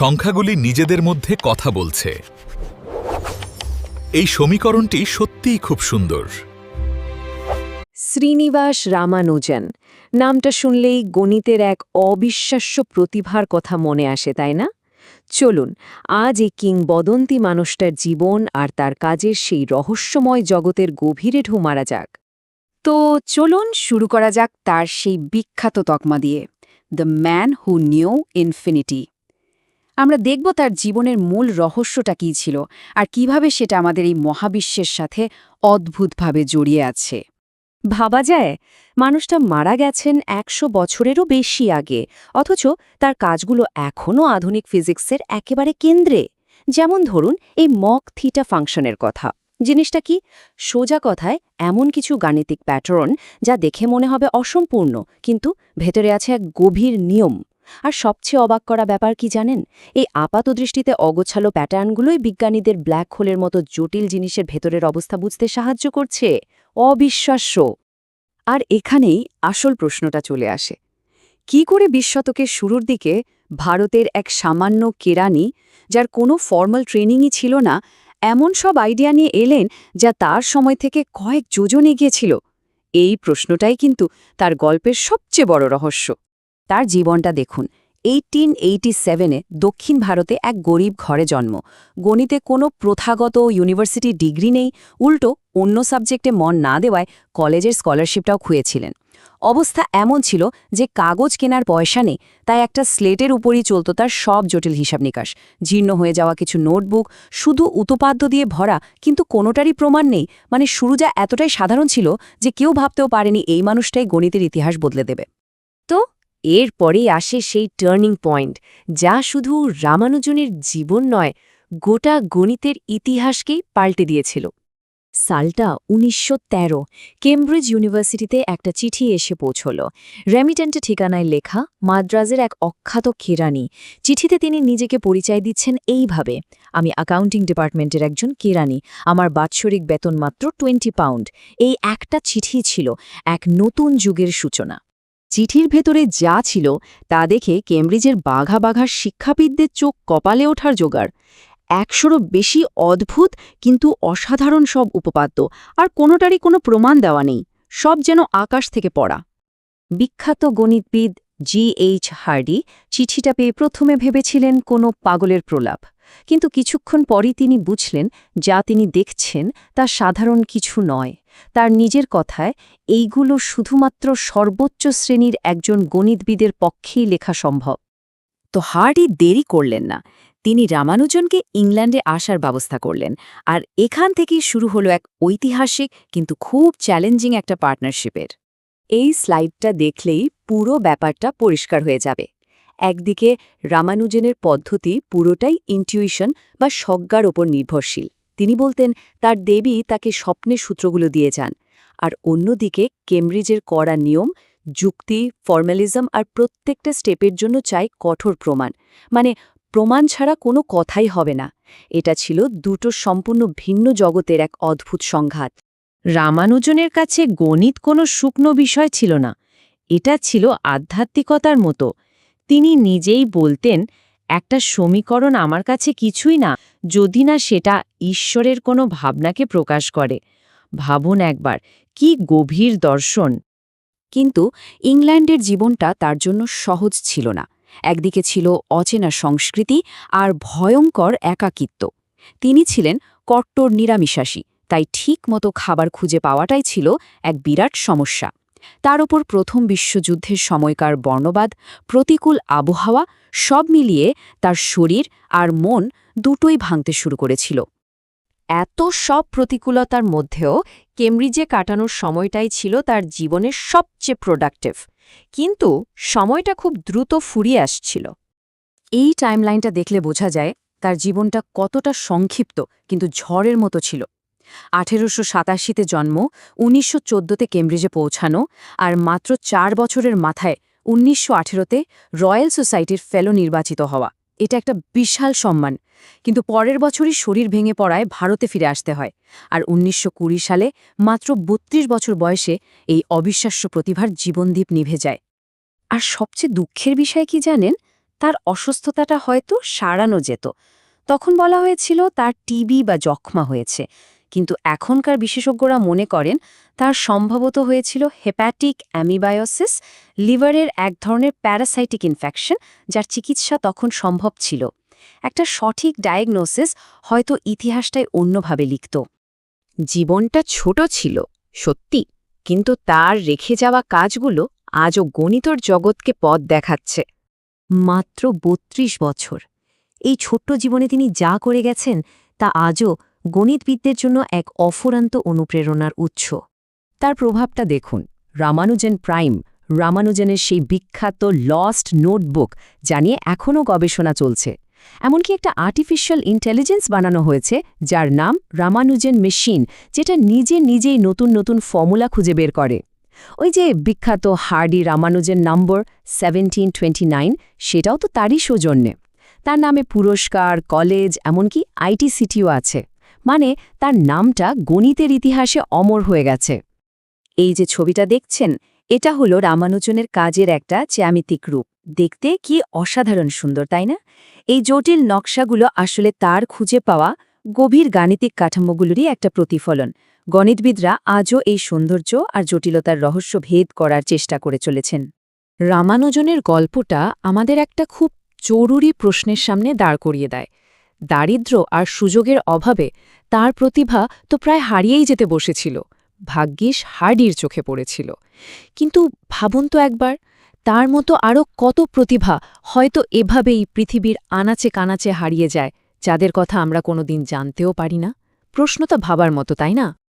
সংখ্যাগুলি নিজেদের মধ্যে কথা বলছে। এই সমীকরণটি সত্যিই খুব সুন্দর। শ্রীনিবাস রামানুজন নামটা শুনলেই গণিতের এক অবিশ্বাস্য প্রতিভার কথা মনে আসে, তাই না? চলুন আজ এই কিংবদন্তি মানুষটার জীবন আর তার কাজের সেই রহস্যময় জগতের গভীরে ঢু মারা যাক। তো চলুন শুরু করা যাক তার সেই বিখ্যাত তকমা দিয়ে, the man who knew infinity. আমরা দেখব তার জীবনের মূল রহস্যটা কী ছিল আর কিভাবে সেটা আমাদের এই মহাবিশ্বের সাথে অদ্ভুতভাবে জড়িয়ে আছে। ভাবা যায় মানুষটা মারা গেছেন ১০০ বছরেরও বেশি আগে, অথচ তার কাজগুলো এখনও আধুনিক ফিজিক্সের একেবারে কেন্দ্রে। যেমন ধরুন এই মক থিটা ফাংশনের কথা। জিনিসটা কি? সোজা কথায় এমন কিছু গাণিতিক প্যাটার্ন যা দেখে মনে হবে অসম্পূর্ণ, কিন্তু ভেতরে আছে এক গভীর নিয়ম। আর সবচেয়ে অবাক করা ব্যাপার কি জানেন? এই আপাতদৃষ্টিতে অগোছালো প্যাটার্নগুলোই বিজ্ঞানীদের ব্ল্যাক হোলের মতো জটিল জিনিসের ভেতরের অবস্থা বুঝতে সাহায্য করছে। অবিশ্বাস্য। আর এখানেই আসল প্রশ্নটা চলে আসে, কি করে ২০ শতকের শুরুর দিকে ভারতের এক সামান্য কেরানি, যার কোনো ফর্মাল ট্রেনিংই ছিল না, এমন সব আইডিয়া নিয়ে এলেন যা তার সময় থেকে কয়েক যোজন এগিয়েছিল? এই প্রশ্নটাই কিন্তু তার গল্পের সবচেয়ে বড় রহস্য। তার জীবনটা দেখুন। 1887-এ দক্ষিণ ভারতে এক গরিব ঘরে জন্ম। গণিতে কোনো প্রথাগত ইউনিভার্সিটি ডিগ্রি নেই, উল্টো অন্য সাবজেক্টে মন না দেওয়ায় কলেজের স্কলারশিপটাও খুঁয়েছিলেন। অবস্থা এমন ছিল যে কাগজ কেনার পয়সা নেই, তাই একটা স্লেটের উপরই চলত তার সব জটিল হিসাব নিকাশ। জীর্ণ হয়ে যাওয়া কিছু নোটবুক, শুধু উতপাদ্য দিয়ে ভরা, কিন্তু কোনোটারই প্রমাণ নেই। মানে শুরুটা এতটাই সাধারণ ছিল যে কেউ ভাবতেও পারেনি এই মানুষটাই গণিতের ইতিহাস বদলে দেবে। তো এরপরেই আসে সেই টার্নিং পয়েন্ট, যা শুধু রামানুজনের জীবন নয়, গোটা গণিতের ইতিহাসকেই পাল্টে দিয়েছিল। সালটা ১৯১৩। কেমব্রিজ ইউনিভার্সিটিতে একটা চিঠি এসে পৌঁছল। রেমিটেন্টে ঠিকানায় লেখা, মাদ্রাজের এক অখ্যাত কেরানি। চিঠিতে তিনি নিজেকে পরিচয় দিচ্ছেন এইভাবে: আমি অ্যাকাউন্টিং ডিপার্টমেন্টের একজন কেরানি, আমার বাৎসরিক বেতন মাত্র 20 পাউন্ড। এই একটা চিঠি ছিল এক নতুন যুগের সূচনা। চিঠির ভেতরে যা ছিল তা দেখে কেমব্রিজের বাঘা বাঘা শিক্ষাবিদদের চোখ কপালে ওঠার জোগাড়। ১০০রও বেশি অদ্ভুত কিন্তু অসাধারণ সব উপপাদ্য, আর কোনোটারই কোনো প্রমাণ দেওয়া নেই, সব যেন আকাশ থেকে পড়া। বিখ্যাত গণিতবিদ G.H. হার্ডি চিঠিটা পেয়ে প্রথমে ভেবেছিলেন কোনো পাগলের প্রলাপ, কিন্তু কিছুক্ষণ পরই তিনি বুঝলেন যা তিনি দেখছেন তা সাধারণ কিছু নয়। তার নিজের কথায়, এইগুলো শুধুমাত্র সর্বোচ্চ শ্রেণীর একজন গণিতবিদের পক্ষেই লেখা সম্ভব। তো হার্ডি দেরি করলেন না, তিনি রামানুজনকে ইংল্যান্ডে আসার ব্যবস্থা করলেন, আর এখান থেকেই শুরু হলো এক ঐতিহাসিক কিন্তু খুব চ্যালেঞ্জিং একটা পার্টনারশিপের। এই স্লাইডটা দেখলেই পুরো ব্যাপারটা পরিষ্কার হয়ে যাবে। একদিকে রামানুজনের পদ্ধতি পুরোটাই ইনটিউশন বা সজ্ঞার ওপর নির্ভরশীল। তিনি বলতেন তার দেবী তাকে স্বপ্নের সূত্রগুলো দিয়ে যান। আর অন্যদিকে কেমব্রিজের কড়া নিয়ম, যুক্তি, ফর্মালিজম আর প্রত্যেকটা স্টেপের জন্য চাই কঠোর প্রমাণ। মানে প্রমাণ ছাড়া কোনো কথাই হবে না। এটা ছিল দুটো সম্পূর্ণ ভিন্ন জগতের এক অদ্ভুত সংঘাত। রামানুজনের কাছে গণিত কোনো শুকনো বিষয় ছিল না, এটা ছিল আধ্যাত্মিকতার মতো। তিনি নিজেই বলতেন, একটা সমীকরণ আমার কাছে কিছুই না যদি না সেটা ঈশ্বরের কোনো ভাবনাকে প্রকাশ করে। ভাবুন একবার, কি গভীর দর্শন। কিন্তু ইংল্যান্ডের জীবনটা তার জন্য সহজ ছিল না। একদিকে ছিল অচেনা সংস্কৃতি আর ভয়ঙ্কর একাকিত্ব। তিনি ছিলেন কট্টর নিরামিষাশী, তাই ঠিক মতো খাবার খুঁজে পাওয়াটাই ছিল এক বিরাট সমস্যা। তার ওপর প্রথম বিশ্বযুদ্ধের সময়কার বর্ণবাদ, প্রতিকূল আবহাওয়া, সব মিলিয়ে তার শরীর আর মন দুটোই ভাঙতে শুরু করেছিল। এত সব প্রতিকূলতার মধ্যেও কেমব্রিজে কাটানোর সময়টাই ছিল তার জীবনের সবচেয়ে প্রোডাক্টিভ। কিন্তু সময়টা খুব দ্রুত ফুরিয়ে আসছিল। এই টাইমলাইনটা দেখলে বোঝা যায় তার জীবনটা কতটা সংক্ষিপ্ত কিন্তু ঝড়ের মতো ছিল। ১৮৮৭-তে জন্ম, ১৯১৪-তে কেমব্রিজে পৌঁছানো, আর মাত্র ৪ বছরের মাথায় ১৯১৮-তে রয়্যাল সোসাইটির ফেলো নির্বাচিত হওয়া। এটা একটা বিশাল সম্মান। কিন্তু পরের বছরই শরীর ভেঙে পড়ায় ভারতে ফিরে আসতে হয়। আর ১৯২০ সালে মাত্র ৩২ বছর বয়সে এই অবিশ্বাস্য প্রতিভার জীবনদীপ নিভে যায়। আর সবচেয়ে দুঃখের বিষয় কি জানেন? তার অসুস্থতাটা হয়তো সারানো যেত। তখন বলা হয়েছিল তার টিবি বা যক্ষ্মা হয়েছে, কিন্তু এখনকার বিশেষজ্ঞরা মনে করেন তার সম্ভবত হয়েছিল হেপাটিক অ্যামিবায়োসিস, লিভারের এক ধরনের প্যারাসাইটিক ইনফেকশন, যার চিকিৎসা তখন সম্ভব ছিল। একটা সঠিক ডায়াগনোসিস হয়তো ইতিহাসটাই অন্যভাবে লিখত। জীবনটা ছোট ছিল সত্যি, কিন্তু তার রেখে যাওয়া কাজগুলো আজও গণিতর জগৎকে পথ দেখাচ্ছে। মাত্র ৩২ বছর, এই ছোট্ট জীবনে তিনি যা করে গেছেন তা আজও গণিতবিদদের জন্য এক অফুরন্ত অনুপ্রেরণার উৎস। তার প্রভাবটা দেখুন, রামানুজন প্রাইম, রামানুজনের সেই বিখ্যাত লস্ট নোটবুক যা নিয়ে এখনও গবেষণা চলছে। এমনকি একটা আর্টিফিশিয়াল ইন্টেলিজেন্স বানানো হয়েছে যার নাম রামানুজন মেশিন, যেটা নিজেই নতুন নতুন ফর্মুলা খুঁজে বের করে। ওই যে বিখ্যাত হার্ডি রামানুজন নম্বর 1729, সেটাও তো তারই সৌজন্যে। তার নামে পুরস্কার, কলেজ, এমনকি আইটিসিটিও আছে। মানে তার নামটা গণিতের ইতিহাসে অমর হয়ে গেছে। এই যে ছবিটা দেখছেন, এটা হলো রামানুজনের কাজের একটা জ্যামিতিক রূপ। দেখতে কি অসাধারণ সুন্দর, তাই না? এই জটিল নকশাগুলো আসলে তার খুঁজে পাওয়া গভীর গাণিতিক কাঠামোগুলোরই একটা প্রতিফলন। গণিতবিদরা আজও এই সৌন্দর্য আর জটিলতার রহস্য ভেদ করার চেষ্টা করে চলেছেন। রামানুজনের গল্পটা আমাদের একটা খুব জরুরি প্রশ্নের সামনে দাঁড় করিয়ে দেয়। দারিদ্র্য আর সুযোগের অভাবে তার প্রতিভা তো প্রায় হারিয়েই যেতে বসেছিল। ভাগ্যিস হার্ডির চোখে পড়েছিল। কিন্তু ভাবুন তো একবার, তার মতো আরও কত প্রতিভা হয়তো এভাবেই পৃথিবীর আনাচে কানাচে হারিয়ে যায়, যাদের কথা আমরা কোনোদিন জানতেও পারি না। প্রশ্নটা ভাবার মতো, তাই না?